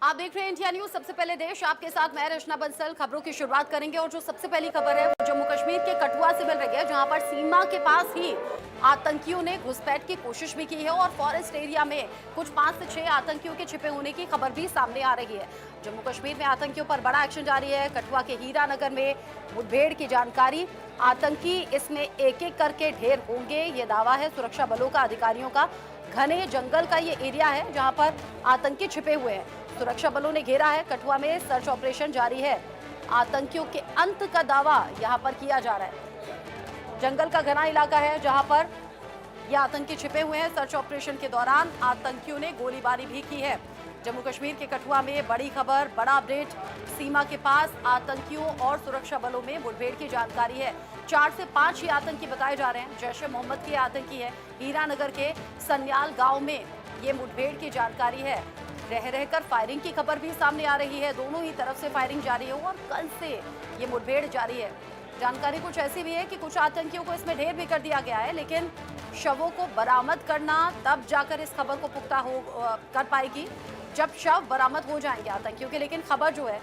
आप देख रहे हैं इंडिया न्यूज। सबसे पहले देश आपके साथ मैं रचना बंसल खबरों की शुरुआत करेंगे और जो सबसे पहली खबर है वो जम्मू कश्मीर के कठुआ से मिल रही है, जहां पर सीमा के पास ही आतंकियों ने घुसपैठ की कोशिश भी की है और फॉरेस्ट एरिया में कुछ 5 से 6 आतंकियों के छिपे होने की खबर भी सामने आ रही है। जम्मू कश्मीर में आतंकियों पर बड़ा एक्शन जारी है। कठुआ के हीरानगर में मुठभेड़ की जानकारी, आतंकी इसमें एक एक करके ढेर होंगे, ये दावा है सुरक्षा बलों का, अधिकारियों का। घने जंगल का ये एरिया है जहां पर आतंकी छिपे हुए हैं। सुरक्षा बलों ने घेरा है। कठुआ में सर्च ऑपरेशन जारी है। आतंकियों के अंत का दावा यहां पर किया जा रहा है। जंगल का घना इलाका है जहां पर ये आतंकी छिपे हुए हैं। सर्च ऑपरेशन के दौरान आतंकियों ने गोलीबारी भी की है। जम्मू कश्मीर के कठुआ में बड़ी खबर, बड़ा अपडेट। सीमा के पास आतंकियों और सुरक्षा बलों में मुठभेड़ की जानकारी है। 4 से 5 ही आतंकी बताए जा रहे हैं। जैश ए मोहम्मद के आतंकी है। हीरानगर के सन्याल गांव में ये मुठभेड़ की जानकारी है। रह रहकर फायरिंग की खबर भी सामने आ रही है। दोनों ही तरफ से फायरिंग जारी है और कल से ये मुठभेड़ जारी है। जानकारी कुछ ऐसी भी है कि कुछ आतंकियों को इसमें ढेर भी कर दिया गया है, लेकिन शवों को बरामद करना तब जाकर इस खबर को पुख्ता कर पाएगी जब शव बरामद हो जाएंगे आतंकियों के। लेकिन खबर जो है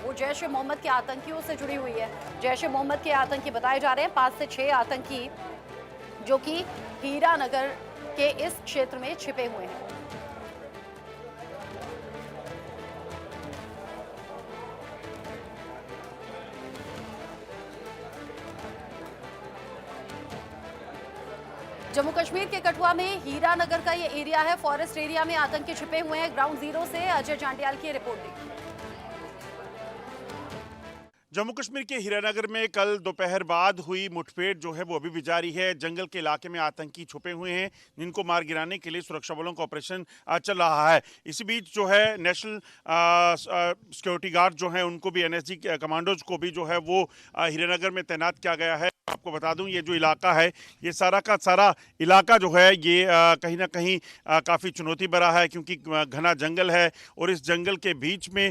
वो जैश ए मोहम्मद के आतंकियों से जुड़ी हुई है। जैश ए मोहम्मद के आतंकी बताए जा रहे हैं, 5 से 6 आतंकी जो कि हीरानगर के इस क्षेत्र में छिपे हुए हैं। जम्मू कश्मीर के कठुआ में हीरानगर का ये एरिया है। फॉरेस्ट एरिया में आतंकी छिपे हुए हैं। ग्राउंड जीरो से अजय जांडियाल की रिपोर्ट देखिए। जम्मू कश्मीर के हीरानगर में कल दोपहर बाद हुई मुठभेड़ जो है वो अभी भी जारी है। जंगल के इलाके में आतंकी छुपे हुए हैं, जिनको मार गिराने के लिए सुरक्षा बलों का ऑपरेशन चल रहा है। इसी बीच जो है नेशनल सिक्योरिटी गार्ड जो है उनको भी, एनएसजी कमांडोज को भी जो है वो हीरानगर में तैनात किया गया है। आपको बता दूं, ये जो इलाका है, ये सारा का सारा इलाका जो है ये कहीं ना कहीं काफ़ी चुनौती भरा है, क्योंकि घना जंगल है और इस जंगल के बीच में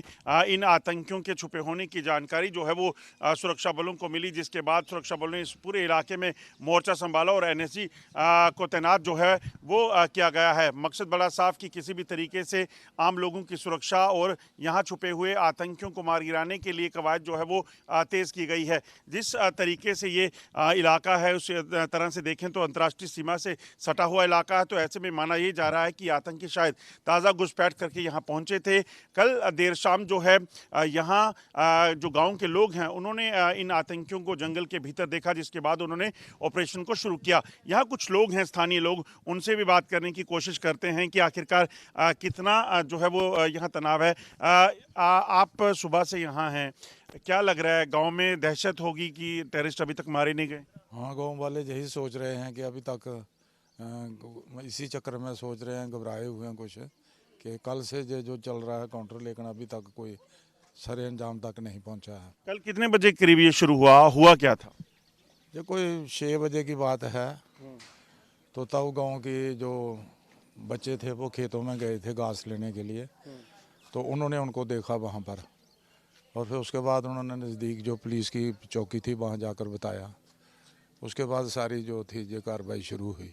इन आतंकियों के छुपे होने की जानकारी जो है वो सुरक्षा बलों को मिली, जिसके बाद सुरक्षा बलों ने इस पूरे इलाके में मोर्चा संभाला और एनएसजी को तैनात जो है वो किया गया है। मकसद बड़ा साफ कि किसी भी तरीके से आम लोगों की सुरक्षा और यहाँ छुपे हुए आतंकियों को मार गिराने के लिए कवायद जो है वो तेज़ की गई है। जिस तरीके से ये इलाका है उस तरह से देखें तो अंतर्राष्ट्रीय सीमा से सटा हुआ इलाका है, तो ऐसे में माना ये जा रहा है कि आतंकी शायद ताज़ा घुसपैठ करके यहाँ पहुँचे थे। कल देर शाम जो है यहाँ जो गांव के लोग हैं उन्होंने इन आतंकियों को जंगल के भीतर देखा, जिसके बाद उन्होंने ऑपरेशन को शुरू किया। यहाँ कुछ लोग हैं, स्थानीय लोग, उनसे भी बात करने की कोशिश करते हैं कि आखिरकार कितना जो है वो यहाँ तनाव है। आप सुबह से यहाँ हैं, क्या लग रहा है? गांव में दहशत होगी कि टेररिस्ट अभी तक मारे नहीं गए? हाँ, गांव वाले यही सोच रहे हैं कि अभी तक इसी चक्कर में सोच रहे हैं, घबराए हुए हैं कुछ, कि कल से जो चल रहा है काउंटर, लेकिन अभी तक कोई सरे अंजाम तक नहीं पहुंचा है। कल कितने बजे करीब ये शुरू हुआ क्या था? ये कोई 6 बजे की बात है। तो तब गांव के जो बच्चे थे वो खेतों में गए थे घास लेने के लिए, तो उन्होंने उनको देखा वहाँ पर, और फिर उसके बाद उन्होंने नज़दीक जो पुलिस की चौकी थी वहाँ जाकर बताया। उसके बाद सारी जो थी ये कार्रवाई शुरू हुई।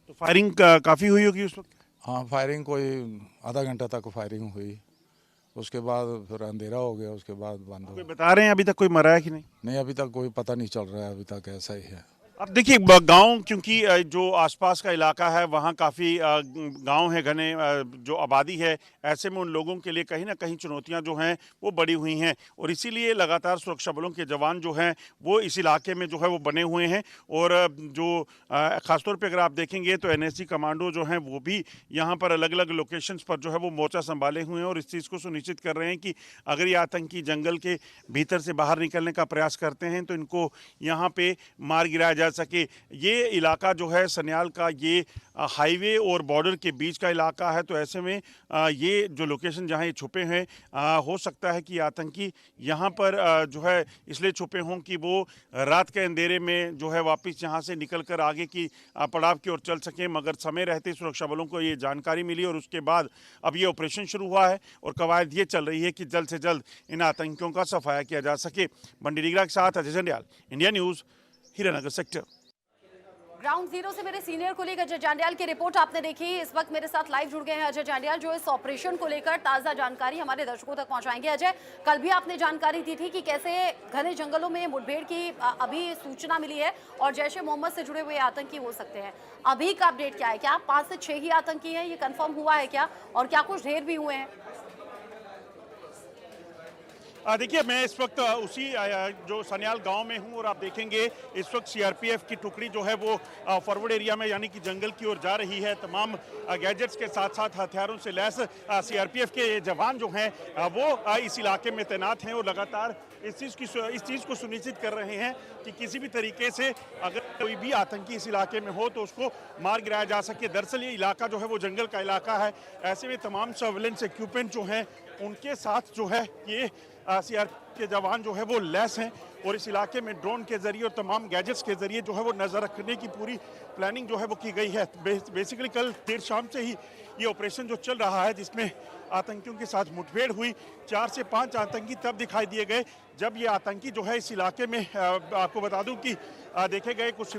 तो फायरिंग काफ़ी हुई होगी उस वक्त? हाँ, फायरिंग कोई आधा घंटा तक फायरिंग हुई। उसके बाद फिर अंधेरा हो गया, उसके बाद बंद हो कोई गया। बता रहे हैं अभी तक कोई मरा है कि नहीं? नहीं, अभी तक कोई पता नहीं चल रहा है, अभी तक ऐसा ही है। अब देखिए, गांव, क्योंकि जो आसपास का इलाका है वहाँ काफ़ी गांव है, घने जो आबादी है, ऐसे में उन लोगों के लिए कहीं ना कहीं चुनौतियां जो हैं वो बढ़ी हुई हैं, और इसीलिए लगातार सुरक्षा बलों के जवान जो हैं वो इस इलाके में जो है वो बने हुए हैं। और जो ख़ासतौर पे अगर आप देखेंगे तो एनएसजी कमांडो जो हैं वो भी यहाँ पर अलग अलग लोकेशंस पर जो है वो मोर्चा संभाले हुए हैं और इस चीज़ को सुनिश्चित कर रहे हैं कि अगर ये आतंकी जंगल के भीतर से बाहर निकलने का प्रयास करते हैं तो इनको यहाँ पर मार गिराया जा सके। ये इलाका जो है सन्याल का, ये हाईवे और बॉर्डर के बीच का इलाका है, तो ऐसे में ये जो लोकेशन जहाँ ये छुपे हैं, हो सकता है कि आतंकी यहाँ पर जो है इसलिए छुपे हों कि वो रात के अंधेरे में जो है वापस यहाँ से निकल कर आगे की पड़ाव की ओर चल सकें। मगर समय रहते सुरक्षा बलों को ये जानकारी मिली और उसके बाद अब ये ऑपरेशन शुरू हुआ है और कवायद ये चल रही है कि जल्द से जल्द इन आतंकियों का सफाया किया जा सके। बंडी डिगरा के साथ Ajay Jandial, India news, Hiranagar sector. Ground zero से मेरे सीनियर कोलीग अजय जांडियाल की रिपोर्ट आपने देखी। इस वक्त मेरे साथ लाइव जुड़ गए हैं अजय जांडियाल, जो इस ऑपरेशन को लेकर ताजा जानकारी हमारे दर्शकों तक पहुंचाएंगे। अजय, कल भी आपने जानकारी दी थी कि कैसे घने जंगलों में मुठभेड़ की अभी सूचना मिली है और जैश ए मोहम्मद से जुड़े हुए आतंकी हो सकते हैं। अभी का अपडेट क्या है? क्या 5 से 6 ही आतंकी हैं, ये कंफर्म हुआ है क्या? और क्या कुछ ढेर भी हुए हैं? देखिए, मैं इस वक्त उसी जो सन्याल गांव में हूं और आप देखेंगे इस वक्त सीआरपीएफ की टुकड़ी जो है वो फॉरवर्ड एरिया में यानी कि जंगल की ओर जा रही है। तमाम गैजेट्स के साथ साथ हथियारों से लैस सीआरपीएफ के जवान जो हैं वो इस इलाके में तैनात हैं और लगातार इस चीज़ को सुनिश्चित कर रहे हैं कि किसी भी तरीके से अगर कोई भी आतंकी इस इलाके में हो तो उसको मार गिराया जा सके। दरअसल ये इलाका जो है वो जंगल का इलाका है, ऐसे में तमाम सर्विलेंस इक्विपमेंट जो हैं उनके साथ जो है ये सीआरपीएफ के जवान जो है वो लैस हैं और इस इलाके में ड्रोन के जरिए और तमाम गैजेट्स के जरिए जो है वो नजर रखने की पूरी प्लानिंग जो है वो की गई है। बेसिकली कल देर शाम से ही ये ऑपरेशन जो चल रहा है, जिसमें आतंकियों के साथ मुठभेड़ हुई। 4 से 5 आतंकी तब दिखाई दिए गए जब ये आतंकी जो है इस इलाके में, आपको बता दूं कि देखे गए कुछ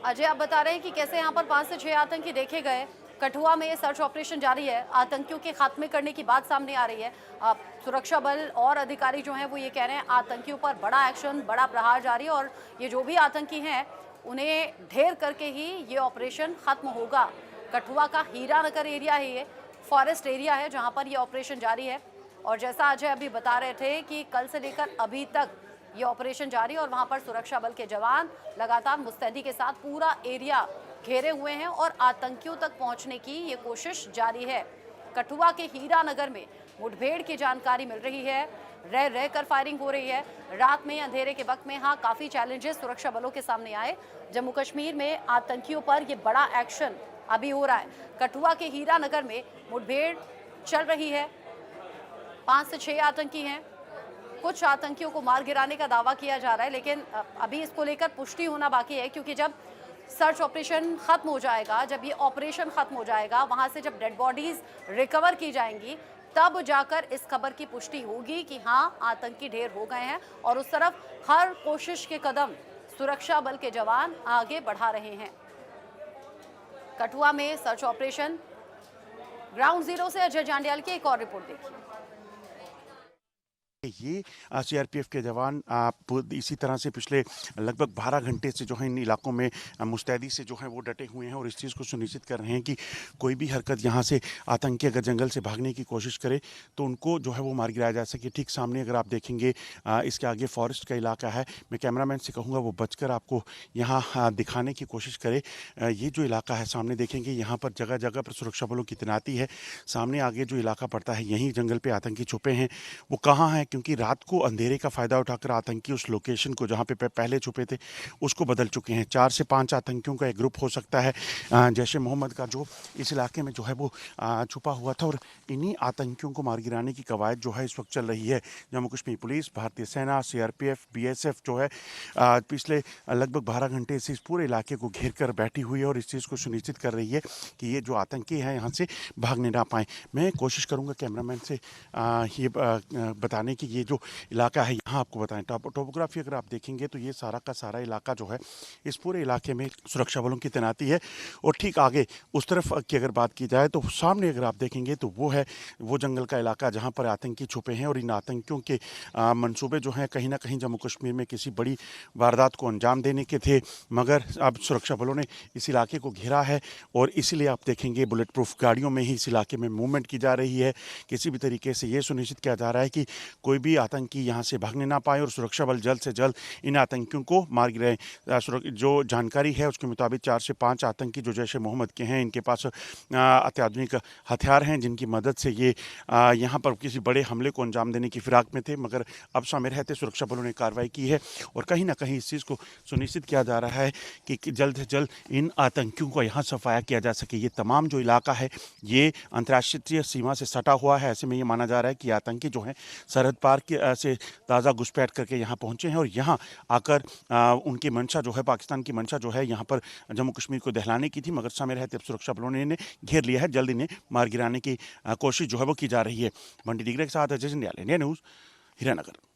अजय, आप बता रहे हैं कि कैसे यहाँ पर 5 से 6 आतंकी देखे गए। कठुआ में ये सर्च ऑपरेशन जारी है, आतंकियों के खात्मे करने की बात सामने आ रही है। सुरक्षा बल और अधिकारी जो हैं वो ये कह रहे हैं आतंकियों पर बड़ा एक्शन, बड़ा प्रहार जारी है और ये जो भी आतंकी हैं उन्हें ढेर करके ही ये ऑपरेशन खत्म होगा। कठुआ का हीरानगर एरिया है, ये फॉरेस्ट एरिया है जहाँ पर ये ऑपरेशन जारी है। और जैसा अजय अभी बता रहे थे कि कल से लेकर अभी तक ये ऑपरेशन जारी और वहां पर सुरक्षा बल के जवान लगातार मुस्तैदी के साथ पूरा एरिया घेरे हुए हैं और आतंकियों तक पहुंचने की ये कोशिश जारी है। कठुआ के हीरानगर में मुठभेड़ की जानकारी मिल रही है, रह रह कर फायरिंग हो रही है। रात में अंधेरे के वक्त में हाँ काफी चैलेंजेस सुरक्षा बलों के सामने आए। जम्मू कश्मीर में आतंकियों पर ये बड़ा एक्शन अभी हो रहा है। कठुआ के हीरानगर में मुठभेड़ चल रही है, 5 से 6 आतंकी हैं। कुछ आतंकियों को मार गिराने का दावा किया जा रहा है, लेकिन अभी इसको लेकर पुष्टि होना बाकी है, क्योंकि जब सर्च ऑपरेशन खत्म हो जाएगा, जब ये ऑपरेशन खत्म हो जाएगा, वहां से जब डेड बॉडीज रिकवर की जाएंगी, तब जाकर इस खबर की पुष्टि होगी कि हाँ आतंकी ढेर हो गए हैं। और उस तरफ हर कोशिश के कदम सुरक्षा बल के जवान आगे बढ़ा रहे हैं। कठुआ में सर्च ऑपरेशन, ग्राउंड जीरो से अजय जांडियाल की एक और रिपोर्ट देखिए। ये सीआरपीएफ के जवान इसी तरह से पिछले लगभग 12 घंटे से जो है इन इलाकों में मुस्तैदी से जो है वो डटे हुए हैं और इस चीज़ को सुनिश्चित कर रहे हैं कि कोई भी हरकत यहाँ से आतंकी अगर जंगल से भागने की कोशिश करे तो उनको जो है वो मार गिराया जा सके। ठीक सामने अगर आप देखेंगे इसके आगे फॉरेस्ट का इलाका है। मैं कैमरामैन से कहूँगा वो बचकर आपको यहाँ दिखाने की कोशिश करे। ये जो इलाका है सामने देखेंगे, यहाँ पर जगह जगह पर सुरक्षा बलों की तैनाती है। सामने आगे जो इलाका पड़ता है यहीं जंगल पर आतंकी छुपे हैं। वो कहाँ हैं? क्योंकि रात को अंधेरे का फायदा उठाकर आतंकी उस लोकेशन को जहां पे पहले छुपे थे उसको बदल चुके हैं। 4 से 5 आतंकियों का एक ग्रुप हो सकता है जैश ए मोहम्मद का, जो इस इलाके में जो है वो छुपा हुआ था। और इन्हीं आतंकियों को मार गिराने की कवायद जो है इस वक्त चल रही है। जम्मू कश्मीर पुलिस, भारतीय सेना, सीआरपीएफ, बीएसएफ जो है पिछले लगभग 12 घंटे से इस पूरे इलाके को घेर कर बैठी हुई है और इस चीज़ को सुनिश्चित कर रही है कि ये जो आतंकी हैं यहाँ से भागने ना पाएँ। मैं कोशिश करूँगा कैमरामैन से ये बताने की, ये जो इलाका है यहाँ आपको बताएं, टोपोग्राफी अगर आप देखेंगे तो ये सारा का सारा इलाका जो है, इस पूरे इलाके में सुरक्षा बलों की तैनाती है। और ठीक आगे उस तरफ की अगर बात की जाए तो सामने अगर आप देखेंगे तो वो है वो जंगल का इलाका जहाँ पर आतंकी छुपे हैं। और इन आतंकियों के मंसूबे जो हैं कहीं ना कहीं जम्मू कश्मीर में किसी बड़ी वारदात को अंजाम देने के थे, मगर अब सुरक्षा बलों ने इस इलाके को घेरा है और इसीलिए आप देखेंगे बुलेट प्रूफ गाड़ियों में ही इस इलाके में मूवमेंट की जा रही है। किसी भी तरीके से ये सुनिश्चित किया जा रहा है कि कोई भी आतंकी यहाँ से भागने ना पाए और सुरक्षा बल जल्द से जल्द इन आतंकियों को मार गिराए। जो जानकारी है उसके मुताबिक 4 से 5 आतंकी जो जैश ए मोहम्मद के हैं, इनके पास अत्याधुनिक हथियार हैं जिनकी मदद से ये यहाँ पर किसी बड़े हमले को अंजाम देने की फिराक में थे, मगर अब समय रहते सुरक्षा बलों ने कार्रवाई की है। और कहीं ना कहीं इस चीज़ को सुनिश्चित किया जा रहा है कि जल्द से जल्द इन आतंकियों को यहाँ सफाया किया जा सके। ये तमाम जो इलाका है ये अंतर्राष्ट्रीय सीमा से सटा हुआ है। ऐसे में ये माना जा रहा है कि आतंकी जो हैं सरहद सरहद पार से ताज़ा घुसपैठ करके यहाँ पहुँचे हैं और यहाँ आकर उनकी मंशा जो है, पाकिस्तान की मंशा जो है यहाँ पर जम्मू कश्मीर को दहलाने की थी, मगर समय रहते अब सुरक्षा बलों ने इन्हें घेर लिया है। जल्द इन्हें मार गिराने की कोशिश जो है वो की जा रही है। मंडी दिगरे के साथ अजय जंडियाल, इंडिया न्यूज़, हीरानगर।